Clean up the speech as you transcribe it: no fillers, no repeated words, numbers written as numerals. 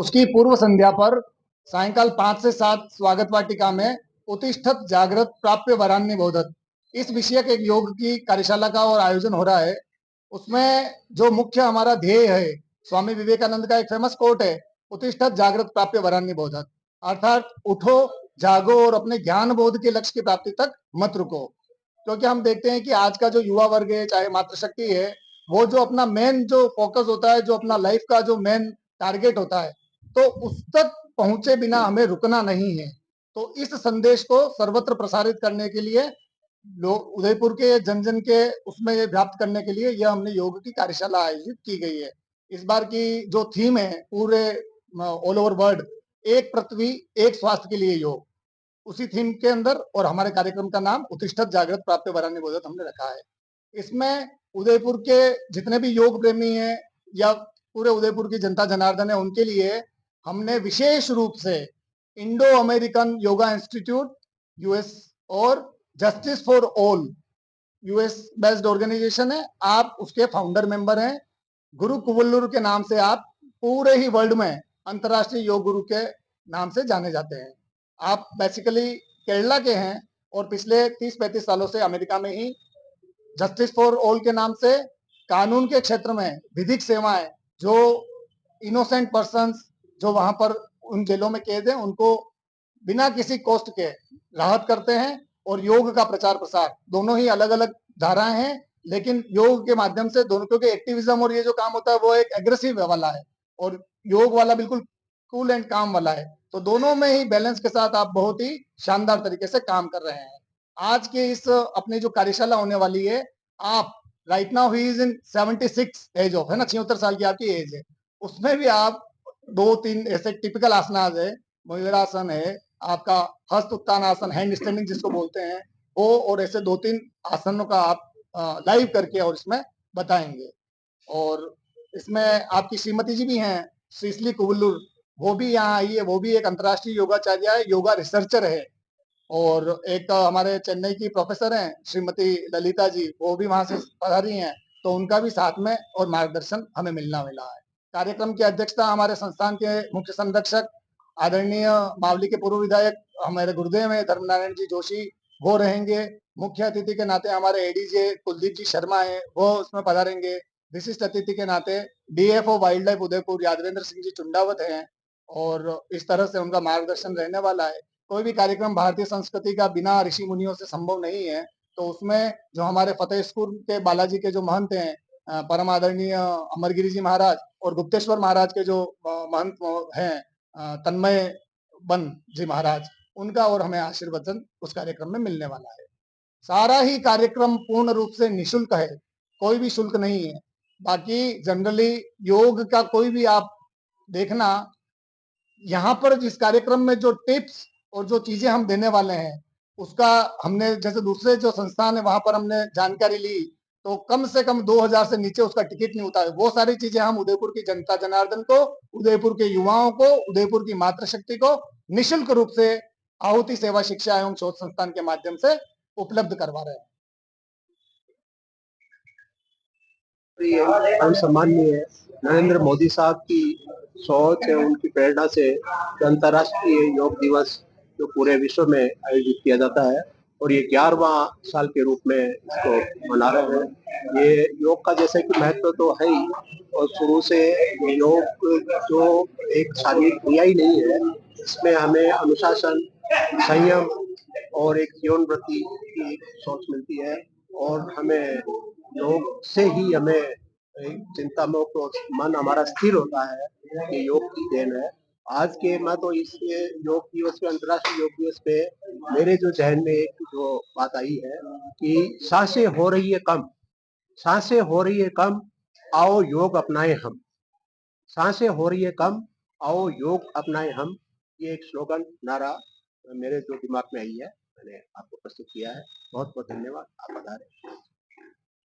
उसकी पूर्व संध्या पर सायंकाल 5 से 7 स्वागत वाटिका में उत्तिष्ठत जागृत प्राप्य वरान्य बोधत इस विषयक एक योग की कार्यशाला का और आयोजन हो रहा है। उसमें जो मुख्य हमारा ध्येय है, स्वामी विवेकानंद का एक फेमस कोट है, उत्तिष्ठत जागृत प्राप्य वरान्य बोधत, अर्थात उठो, जागो और अपने ज्ञान बोध के लक्ष्य की प्राप्ति तक मत रुको। क्योंकि हम देखते हैं कि आज का जो युवा वर्ग है, चाहे मातृशक्ति है, वो जो अपना मेन जो फोकस होता है, जो अपना लाइफ का जो मेन टारगेट होता है, तो उस तक पहुंचे बिना हमें रुकना नहीं है। तो इस संदेश को सर्वत्र प्रसारित करने के लिए लोग उदयपुर के जन जन के उसमें ये व्याप्त करने के लिए यह हमने योग की कार्यशाला आयोजित की गई है। इस बार की जो थीम है पूरे ऑल ओवर वर्ल्ड, एक पृथ्वी एक स्वास्थ्य के लिए योग, उसी थीम के अंदर और हमारे कार्यक्रम का नाम उत्तिष्ठत जागृत प्राप्य वरान्य बोधत हमने रखा है। इसमें उदयपुर के जितने भी योग प्रेमी हैं या पूरे उदयपुर की जनता जनार्दन है, उनके लिए हमने विशेष रूप से Indo American yoga institute US और justice for all US based organisation है, आप उसके फाउंडर मेंबर हैं। गुरु कुवल्लुर के नाम से आप पूरे ही वर्ल्ड में अंतर्राष्ट्रीय योग गुरु के नाम से जाने जाते हैं। आप बेसिकली केरला के हैं और पिछले 30-35 सालों से अमेरिका में ही जस्टिस फॉर ऑल के नाम से कानून के क्षेत्र में विधिक सेवाएं, जो इनोसेंट पर्सन्स जो वहां पर उन जेलों में कैद हैं, उनको बिना किसी कॉस्ट के राहत करते हैं। और योग का प्रचार प्रसार, दोनों ही अलग अलग धाराएं हैं, लेकिन योग के माध्यम से दोनों, क्योंकि एक्टिविज्म और ये जो काम होता है वो एक एग्रेसिव वाला है और योग वाला बिल्कुल कूल एंड काम वाला है। तो दोनों में ही बैलेंस के साथ आप बहुत ही शानदार तरीके से काम कर रहे हैं। आज के इस अपनी जो कार्यशाला होने वाली है, आप राइट नाउ ही इज इन 76 एज ऑफ, है ना, 76 साल की आपकी एज है, उसमें भी आप 2-3 ऐसे टिपिकल आसनाज है, मयूरासन है, आपका हस्त उत्तान आसन, हैंड स्टैंडिंग जिसको बोलते हैं वो, और ऐसे 2-3 आसनों का आप लाइव करके और इसमें बताएंगे। और इसमें आपकी श्रीमती जी भी हैं, श्रीश्री कुवल्लुर, वो भी यहाँ आई है, वो भी एक अंतर्राष्ट्रीय योगाचार्य है, योगा रिसर्चर है। और एक हमारे चेन्नई की प्रोफेसर हैं श्रीमती ललिता जी, वो भी वहां से पधारी हैं, तो उनका भी साथ में और मार्गदर्शन हमें मिलना मिला है। कार्यक्रम की अध्यक्षता हमारे संस्थान के मुख्य संरक्षक आदरणीय मावली के पूर्व विधायक हमारे गुरुदेव हैं धर्मनारायण जी जोशी, वो रहेंगे। मुख्य अतिथि के नाते हमारे एडीजे कुलदीप जी शर्मा है, वो उसमें पधारेंगे। विशिष्ट अतिथि के नाते DFO wild life Udaipur Yadvendra Singh ji Chundawat हैं, और इस तरह से उनका मार्गदर्शन रहने वाला है। कोई भी कार्यक्रम भारतीय संस्कृति का बिना ऋषि मुनियों से संभव नहीं है, तो उसमें जो हमारे फतेह स्कूल के बालाजी के जो महंत हैं, परम आदरणीय अमरगिरी जी महाराज, और गुप्तेश्वर महाराज के जो महंत हैं, तन्मय बन जी महाराज, उनका और हमें आशीर्वचन उस कार्यक्रम में मिलने वाला है। सारा ही कार्यक्रम पूर्ण रूप से निशुल्क है, कोई भी शुल्क नहीं है। बाकी जनरली योग का कोई भी आप देखना, यहाँ पर जिस कार्यक्रम में जो टिप्स और जो चीजें हम देने वाले हैं, उसका हमने जैसे दूसरे जो संस्थान है वहां पर हमने जानकारी ली, तो कम से कम 2000 से नीचे उसका टिकट नहीं होता है। वो सारी चीजें हम उदयपुर की जनता जनार्दन को, उदयपुर के युवाओं को, उदयपुर की मातृशक्ति को निशुल्क रूप से आहुति सेवा शिक्षा एवं शोध संस्थान के माध्यम से उपलब्ध करवा रहे हैं। हम सम्माननीय नरेंद्र मोदी साहब की सोच है, उनकी प्रेरणा से अंतर्राष्ट्रीय योग दिवस जो पूरे विश्व में आयोजित किया जाता है, और ये 11वां साल के रूप में इसको मना रहे हैं। ये योग का जैसे कि महत्व तो है ही, और शुरू से योग जो एक शारीरिक क्रिया ही नहीं है, इसमें हमें अनुशासन, संयम और एक जीवन वृत्ति की सोच मिलती है, और हमें योग से ही हमें एक चिंता मुक्त और मन हमारा स्थिर होता है। ये योग की देन है। आज के मैं तो इस योग दिवस पे, अंतर्राष्ट्रीय योग दिवस पे, मेरे जो जहन में एक जो बात आई है कि सांसें हो रही है कम, सांसें हो रही है कम, आओ योग अपनाएं हम। सांसें हो रही है कम, आओ योग अपनाएं हम। ये एक स्लोगन नारा मेरे जो दिमाग में आई है, मैंने आपको प्रस्तुत किया है। बहुत बहुत धन्यवाद, आप बता रहे।